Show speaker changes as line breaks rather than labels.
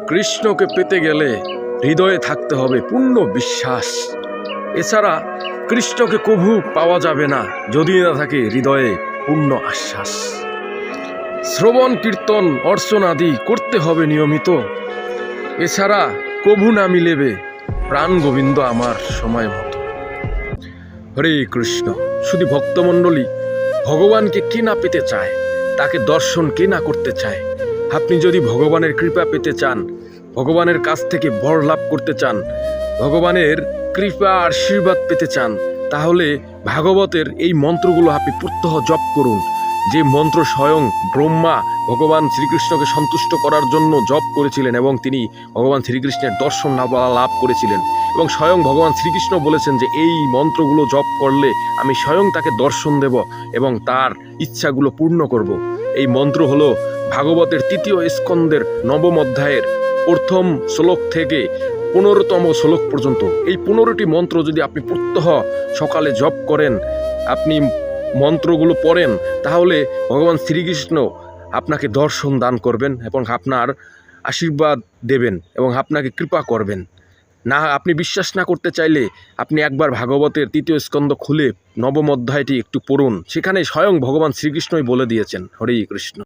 কৃষ্ণকে পেতে গেলে হৃদয়ে থাকতে হবে পূর্ণ বিশ্বাস। এছাড়া কৃষ্ণকে কভু পাওয়া যাবে না যদি না থাকে হৃদয়ে পূর্ণ আশ্বাস। শ্রবণ কীর্তন অর্চনাদি করতে হবে নিয়মিত, এছাড়া কভু না মিলেবে প্রাণ গোবিন্দ আমার সময় মতো। হরে কৃষ্ণ। শুধু ভক্তমণ্ডলী, ভগবানকে কে না পেতে চায়, তাকে দর্শন কে না করতে চায়। আপনি যদি ভগবানের কৃপা পেতে চান, ভগবানের কাছ থেকে বর লাভ করতে চান, ভগবানের কৃপা আশীর্বাদ পেতে চান, তাহলে ভাগবতের এই মন্ত্রগুলো আপনি প্রত্যহ জপ করুন। যে মন্ত্র স্বয়ং ব্রহ্মা ভগবান শ্রীকৃষ্ণকে সন্তুষ্ট করার জন্য জপ করেছিলেন এবং তিনি ভগবান শ্রীকৃষ্ণের দর্শন লাভ করেছিলেন, এবং স্বয়ং ভগবান শ্রীকৃষ্ণ বলেছেন যে এই মন্ত্রগুলো জপ করলে আমি স্বয়ং তাকে দর্শন দেব এবং তার ইচ্ছাগুলো পূর্ণ করব। এই মন্ত্র হলো ভাগবতের ৩য় স্কন্দের ৯ম অধ্যায়ের ১ম শ্লোক থেকে ১৫তম শ্লোক পর্যন্ত। এই ১৫টি মন্ত্র যদি আপনি প্রত্যহ সকালে জপ করেন, আপনি মন্ত্রগুলো পড়েন, তাহলে ভগবান শ্রীকৃষ্ণ আপনাকে দর্শন দান করবেন এবং আপনার আশীর্বাদ দেবেন এবং আপনাকে কৃপা করবেন। না, আপনি বিশ্বাস না করতে চাইলে আপনি একবার ভাগবতের ৩য় স্কন্দ খুলে ৯ম অধ্যায়টি একটু পড়ুন, সেখানে স্বয়ং ভগবান শ্রীকৃষ্ণই বলে দিয়েছেন। হরে কৃষ্ণ।